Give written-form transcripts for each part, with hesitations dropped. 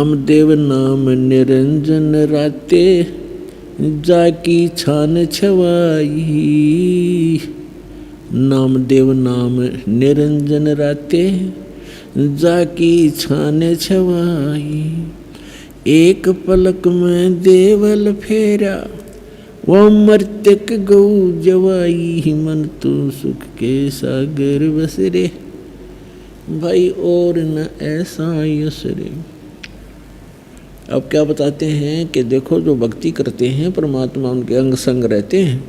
नामदेव नाम निरंजन राते, जाकी छान छवाई। नामदेव नाम निरंजन राते, जाकी छान छवाई। एक पलक में देवल फेरा, वो मर्तक गौ जवाई। मन तो सुख के सागर बसरे, भाई और न ऐसा यसरे। अब क्या बताते हैं कि देखो जो भक्ति करते हैं परमात्मा उनके अंग संग रहते हैं,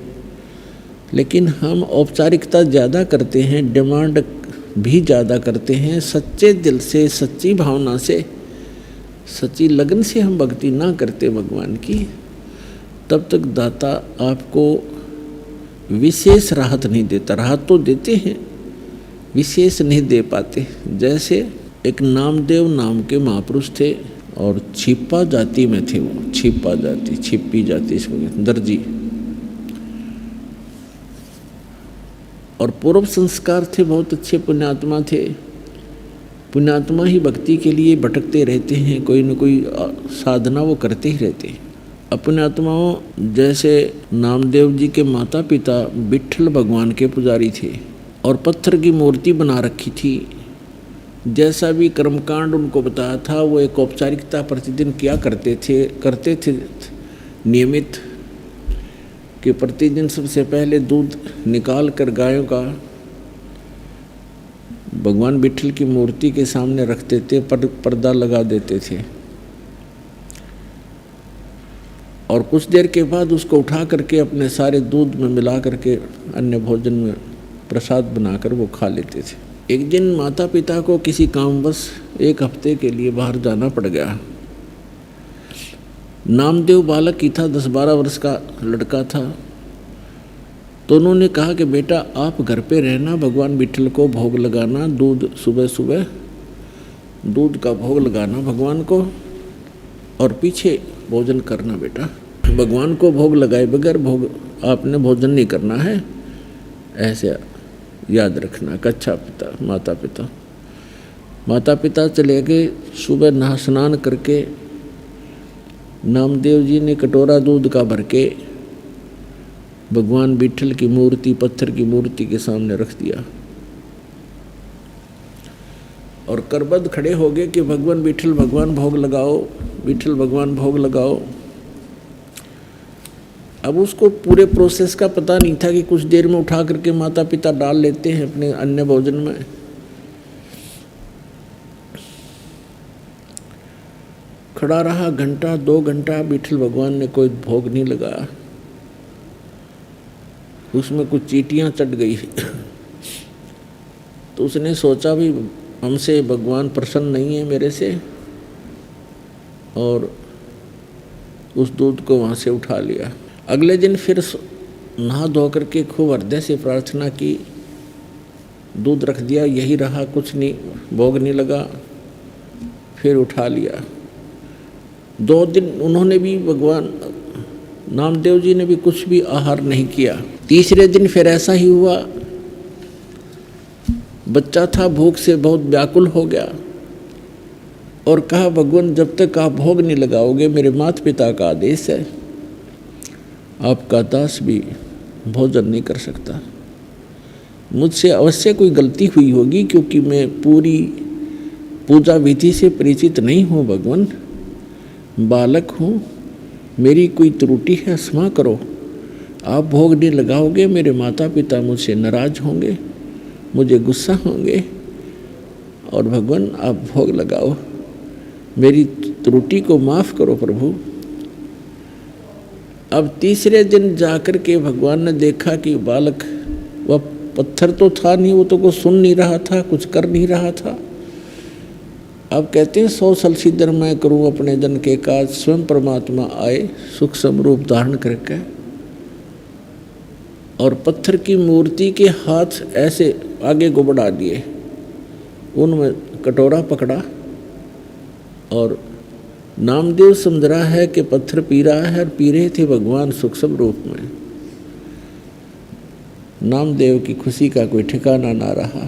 लेकिन हम औपचारिकता ज़्यादा करते हैं, डिमांड भी ज़्यादा करते हैं। सच्चे दिल से, सच्ची भावना से, सच्ची लगन से हम भक्ति ना करते भगवान की, तब तक दाता आपको विशेष राहत नहीं देता। राहत तो देते हैं, विशेष नहीं दे पाते। जैसे एक नामदेव नाम के महापुरुष थे और छिपा जाति में थे। वो छिपा जाति, छिपी जाति इसमें दर्जी, और पूर्व संस्कार थे, बहुत अच्छे पुण्यात्मा थे। पुण्यात्मा ही भक्ति के लिए भटकते रहते हैं, कोई न कोई साधना वो करते ही रहते हैं। अपने आत्माओं जैसे नामदेव जी के माता पिता विट्ठल भगवान के पुजारी थे और पत्थर की मूर्ति बना रखी थी। जैसा भी कर्मकांड उनको बताया था वो एक औपचारिकता प्रतिदिन किया करते थे नियमित, कि प्रतिदिन सबसे पहले दूध निकाल कर गायों का भगवान विट्ठल की मूर्ति के सामने रखते थे, पर्दा लगा देते थे, और कुछ देर के बाद उसको उठा करके अपने सारे दूध में मिला करके अन्य भोजन में प्रसाद बनाकर वो खा लेते थे। एक दिन माता पिता को किसी कामवश एक हफ्ते के लिए बाहर जाना पड़ गया। नामदेव बालक ही था, 10-12 वर्ष का लड़का था। तो उन्होंने कहा कि बेटा आप घर पे रहना, भगवान विट्ठल को भोग लगाना, दूध सुबह सुबह दूध का भोग लगाना भगवान को, और पीछे भोजन करना बेटा। भगवान को भोग लगाए बगैर भोग आपने भोजन नहीं करना है, ऐसे याद रखना। कच्छा पिता माता पिता चले गए। सुबह नहा स्नान करके नामदेव जी ने कटोरा दूध का भर के भगवान विट्ठल की मूर्ति, पत्थर की मूर्ति के सामने रख दिया और करबद्ध खड़े हो गए कि भगवान विट्ठल भगवान भोग लगाओ, विट्ठल भगवान भोग लगाओ। अब उसको पूरे प्रोसेस का पता नहीं था कि कुछ देर में उठा करके माता पिता डाल लेते हैं अपने अन्य भोजन में। खड़ा रहा घंटा 2 घंटा, विट्ठल भगवान ने कोई भोग नहीं लगाया। उसमें कुछ चींटियां चढ़ गई तो उसने सोचा भी हमसे भगवान प्रसन्न नहीं है मेरे से, और उस दूध को वहाँ से उठा लिया। अगले दिन फिर नहा धो करके खूब हृदय से प्रार्थना की, दूध रख दिया, यही रहा, कुछ नहीं, भोग नहीं लगा, फिर उठा लिया। 2 दिन उन्होंने भी, भगवान नामदेव जी ने भी कुछ भी आहार नहीं किया। तीसरे दिन फिर ऐसा ही हुआ। बच्चा था, भूख से बहुत व्याकुल हो गया और कहा भगवान जब तक आप भोग नहीं लगाओगे, मेरे माता पिता का आदेश है, आपका दास भी भोजन नहीं कर सकता। मुझसे अवश्य कोई गलती हुई होगी, क्योंकि मैं पूरी पूजा विधि से परिचित नहीं हूँ भगवान, बालक हूँ, मेरी कोई त्रुटि है, क्षमा करो। आप भोग नहीं लगाओगे, मेरे माता पिता मुझसे नाराज होंगे, मुझे गुस्सा होंगे, और भगवान आप भोग लगाओ, मेरी त्रुटि को माफ़ करो प्रभु। अब तीसरे दिन जाकर के भगवान ने देखा कि बालक, वह पत्थर तो था नहीं, वो तो कुछ सुन नहीं रहा था, कुछ कर नहीं रहा था। अब कहते हैं 100 सलसीधर मैं करूं अपने जन के काज, स्वयं परमात्मा आए सूक्ष्म रूप धारण करके, और पत्थर की मूर्ति के हाथ ऐसे आगे को बढ़ा दिए, उनमें कटोरा पकड़ा, और नामदेव समझ रहा है कि पत्थर पी रहा है, और पी रहे थे भगवान सूक्ष्म रूप में। नामदेव की खुशी का कोई ठिकाना ना रहा।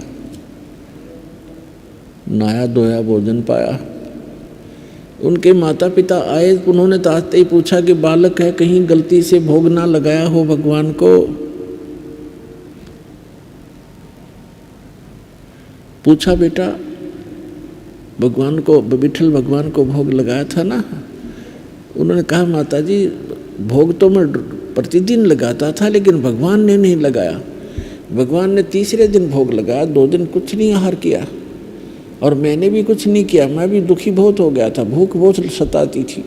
नहाया धोया, भोजन पाया। उनके माता पिता आए, उन्होंने तो आते ही पूछा कि बालक है, कहीं गलती से भोग ना लगाया हो भगवान को। पूछा बेटा भगवान को, विठल भगवान को भोग लगाया था ना? उन्होंने कहा माता जी भोग तो मैं प्रतिदिन लगाता था, लेकिन भगवान ने नहीं लगाया। भगवान ने तीसरे दिन भोग लगाया, 2 दिन कुछ नहीं आहार किया, और मैंने भी कुछ नहीं किया। मैं भी दुखी बहुत हो गया था, भूख बहुत सताती थी,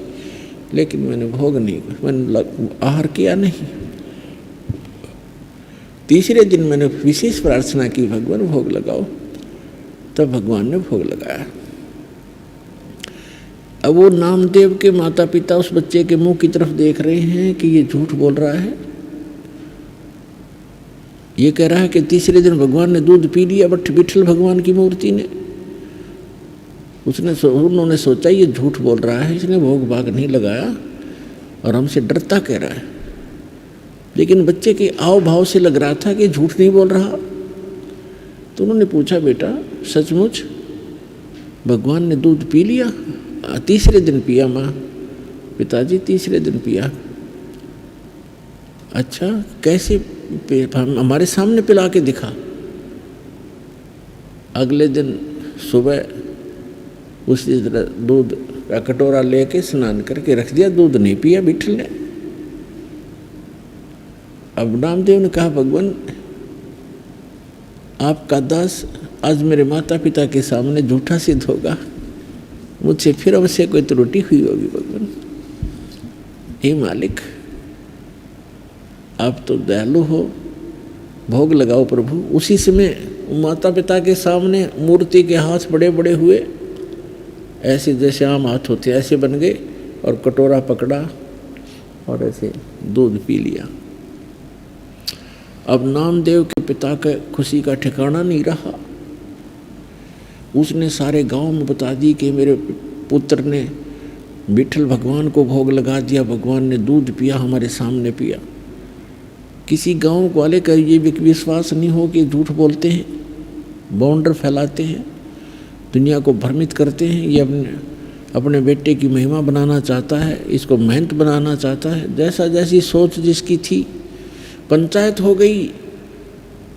लेकिन मैंने भोग नहीं, मैंने आहार किया नहीं। तीसरे दिन मैंने विशेष प्रार्थना की, भगवान भोग लगाओ, तब भगवान ने भोग लगाया। अब वो नामदेव के माता पिता उस बच्चे के मुंह की तरफ देख रहे हैं कि ये झूठ बोल रहा है। ये कह रहा है कि तीसरे दिन भगवान ने दूध पी लिया, बट विठल भगवान की मूर्ति ने, उन्होंने सोचा ये झूठ बोल रहा है, इसने भोग भाग नहीं लगाया और हमसे डरता कह रहा है। लेकिन बच्चे के आव भाव से लग रहा था कि झूठ नहीं बोल रहा। तो उन्होंने पूछा बेटा सचमुच भगवान ने दूध पी लिया? तीसरे दिन पिया माँ। पिताजी तीसरे दिन पिया। अच्छा कैसे? हमारे सामने पिला के दिखा। अगले दिन सुबह उसी तरह दूध का कटोरा लेके स्नान करके रख दिया, दूध नहीं पिया विठल ने। अब नामदेव ने कहा भगवान आपका दास आज मेरे माता पिता के सामने झूठा सिद्ध होगा, मुझसे फिर अवश्य कोई त्रुटि हुई होगी। भगवान हे मालिक आप तो दयालु हो, भोग लगाओ प्रभु। उसी समय माता पिता के सामने मूर्ति के हाथ बड़े बड़े हुए, ऐसे जैसे आम हाथ होते ऐसे बन गए, और कटोरा पकड़ा और ऐसे दूध पी लिया। अब नामदेव के पिता का खुशी का ठिकाना नहीं रहा। उसने सारे गांव में बता दी कि मेरे पुत्र ने विठल भगवान को भोग लगा दिया, भगवान ने दूध पिया, हमारे सामने पिया। किसी गांव वाले का ये विश्वास नहीं हो कि झूठ बोलते हैं, बाउंडर फैलाते हैं, दुनिया को भ्रमित करते हैं। ये अपने बेटे की महिमा बनाना चाहता है, इसको मेहनत बनाना चाहता है। जैसा जैसी सोच जिसकी थी, पंचायत हो गई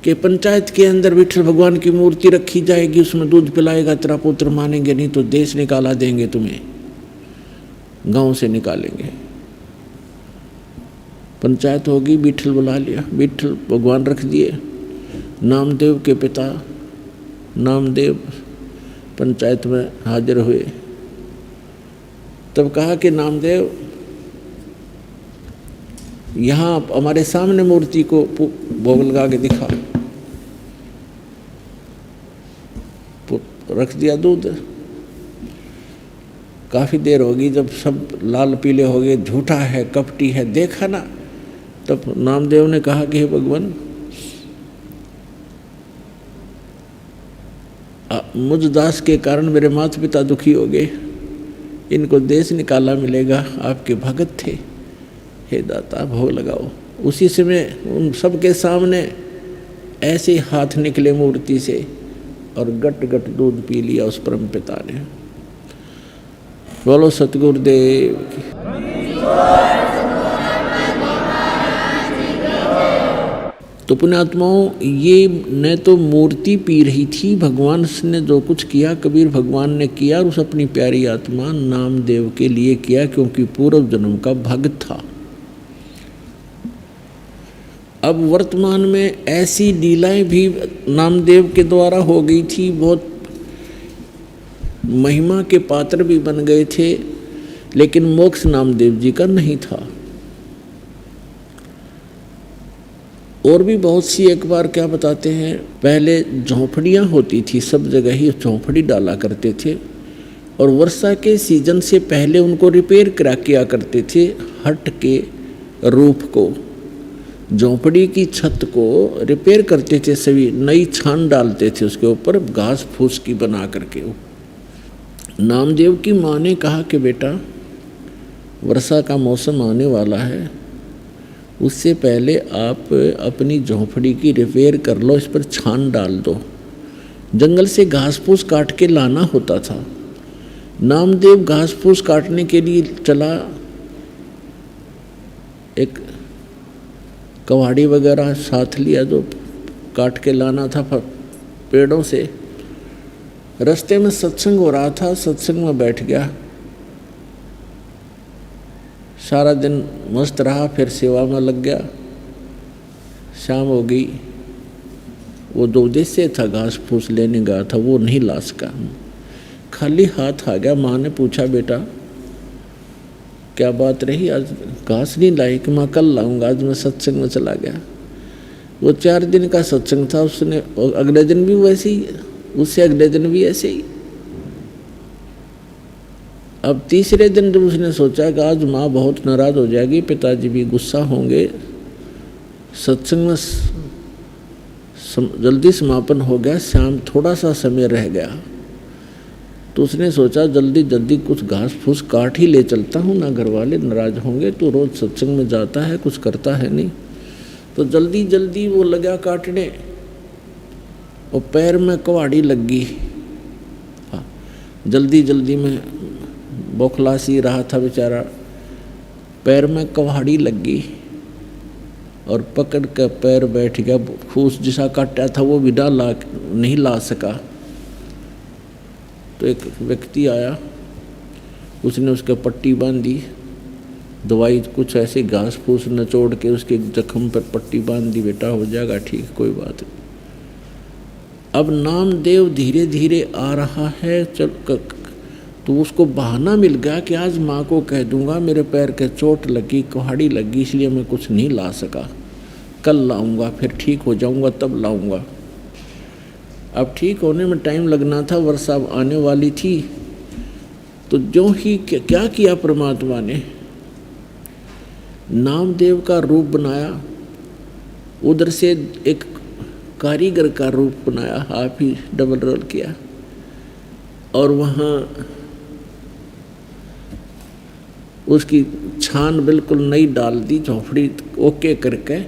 कि पंचायत के अंदर विठल भगवान की मूर्ति रखी जाएगी, उसमें दूध पिलाएगा तेरा पुत्र, मानेंगे नहीं तो देश निकाला देंगे, तुम्हें गांव से निकालेंगे। पंचायत होगी, विठल बुला लिया, विठल भगवान रख दिए। नामदेव के पिता नामदेव पंचायत में हाजिर हुए। तब कहा कि नामदेव यहाँ हमारे सामने मूर्ति को भोग लगा के दिखा। रख दिया दूध। काफ़ी देर होगी, जब सब लाल पीले हो गए, झूठा है कपटी है, देखा ना, तब नामदेव ने कहा कि हे भगवान मुझ दास के कारण मेरे माता पिता दुखी हो गए, इनको देश निकाला मिलेगा, आपके भगत थे, हे दाता भोग लगाओ। उसी समय उन सबके सामने ऐसे हाथ निकले मूर्ति से और गट गट दूध पी लिया उस परम पिता ने। बोलो सतगुरुदेव की। तो पुण्यात्माओं, ये न तो मूर्ति पी रही थी, भगवान ने जो कुछ किया कबीर भगवान ने किया, और उस अपनी प्यारी आत्मा नामदेव के लिए किया, क्योंकि पूर्व जन्म का भक्त था। अब वर्तमान में ऐसी लीलाएं भी नामदेव के द्वारा हो गई थी, बहुत महिमा के पात्र भी बन गए थे, लेकिन मोक्ष नामदेव जी का नहीं था। और भी बहुत सी, एक बार क्या बताते हैं, पहले झोंपड़ियाँ होती थी, सब जगह ही झोंपड़ी डाला करते थे, और वर्षा के सीजन से पहले उनको रिपेयर किया करते थे। हट के रूफ को, झोंपड़ी की छत को रिपेयर करते थे, सभी नई छान डालते थे उसके ऊपर, घास फूस की बना करके। नामदेव की माँ ने कहा कि बेटा वर्षा का मौसम आने वाला है, उससे पहले आप अपनी झोंपड़ी की रिपेयर कर लो, इस पर छान डाल दो। जंगल से घास फूस काट के लाना होता था, नामदेव घास फूस काटने के लिए चला, एक कवाड़ी वगैरह साथ लिया जो काट के लाना था पेड़ों से। रास्ते में सत्संग हो रहा था, सत्संग में बैठ गया, सारा दिन मस्त रहा, फिर सेवा में लग गया। शाम हो गई, वो 2 उद्देश्य था, घास फूस लेने गया था, वो नहीं ला सका, खाली हाथ आ गया। माँ ने पूछा, बेटा क्या बात रही, आज घास नहीं लाई? कि माँ कल लाऊंगा, आज मैं सत्संग में चला गया। वो 4 दिन का सत्संग था, उसने अगले दिन भी वैसे ही, उससे अगले दिन भी ऐसे ही। अब तीसरे दिन जब उसने सोचा कि आज माँ बहुत नाराज हो जाएगी, पिताजी भी गुस्सा होंगे, सत्संग में जल्दी समापन हो गया, शाम थोड़ा सा समय रह गया, तो उसने सोचा जल्दी जल्दी कुछ घास फूस काट ही ले चलता हूँ, ना घर वाले नाराज होंगे, तो रोज सत्संग में जाता है, कुछ करता है नहीं। तो जल्दी जल्दी वो लगा काटने, और पैर में कुहाड़ी लग गई। हाँ, जल्दी जल्दी में बौखला सी रहा था बेचारा, पैर में कुहाड़ी लग गई और पकड़ कर पैर बैठ गया। फूस जिसा काटा था वो भी नहीं ला सका। तो एक व्यक्ति आया, उसने उसके पट्टी बांधी, दवाई कुछ ऐसे घास फूस नचोड़ के उसके जख्म पर पट्टी बांध दी, बेटा हो जाएगा ठीक, कोई बात नहीं। अब नामदेव धीरे धीरे आ रहा है, तो उसको बहाना मिल गया कि आज माँ को कह दूंगा मेरे पैर के चोट लगी, कुहाड़ी लगी, इसलिए मैं कुछ नहीं ला सका, कल लाऊंगा, फिर ठीक हो जाऊंगा तब लाऊंगा। अब ठीक होने में टाइम लगना था, वर्षा आने वाली थी। तो जो ही क्या किया परमात्मा ने, नामदेव का रूप बनाया, उधर से एक कारीगर का रूप बनाया, आप ही डबल रोल किया, और वहाँ उसकी छान बिल्कुल नई डाल दी, झोपड़ी ओके करके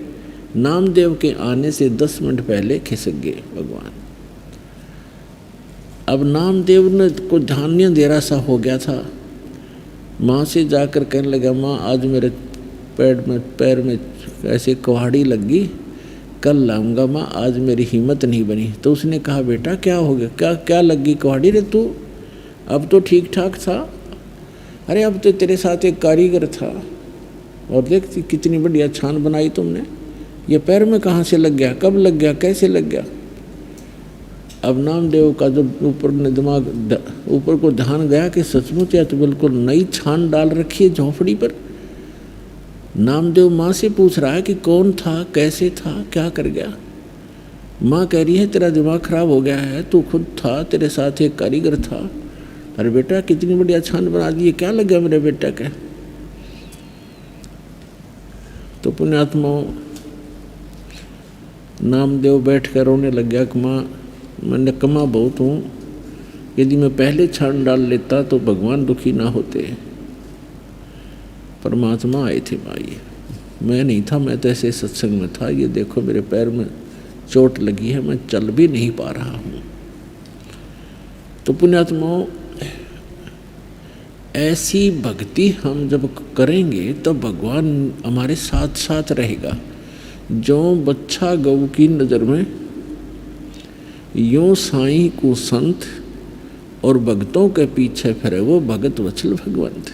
नामदेव के आने से 10 मिनट पहले खिसक गए भगवान। अब नामदेव ने को ध्यान अंधेरा सा हो गया था, माँ से जाकर कहने लगा, माँ आज मेरे पैर में ऐसे कुहाड़ी लगी, कल लाऊंगा माँ, आज मेरी हिम्मत नहीं बनी। तो उसने कहा, बेटा क्या हो गया, क्या लगी कुहाड़ी रे तू, अब तो ठीक ठाक था। अरे अब तो तेरे साथ एक कारीगर था, और देख कितनी बढ़िया छान बनाई तुमने, ये पैर में कहाँ से लग गया, कब लग गया, कैसे लग गया। अब नामदेव का जब ऊपर को ध्यान गया कि सचमुच है तो बिल्कुल नई छान डाल रखी है झोपड़ी पर। नामदेव माँ से पूछ रहा है कि कौन था, कैसे था, क्या कर गया। माँ कह रही है तेरा दिमाग खराब हो गया है, तू खुद था, तेरे साथ एक कारीगर था। अरे बेटा कितनी बढ़िया छान बना दी, क्या लग गया मेरे बेटा का। तो पुण्यात्माओं, नामदेव बैठ कर रोने लग गया कि माँ मैं निकम्मा बहुत हूँ, यदि मैं पहले छान डाल लेता तो भगवान दुखी ना होते। परमात्मा आए थे माई, मैं नहीं था, मैं तो ऐसे सत्संग में था, ये देखो मेरे पैर में चोट लगी है, मैं चल भी नहीं पा रहा हूँ। तो पुण्यात्माओं, ऐसी भक्ति हम जब करेंगे तब भगवान हमारे साथ साथ रहेगा। जो बच्चा गऊ की नज़र में, यूँ साईं को संत और भक्तों के पीछे फिरे वो भगत वत्सल भगवंत।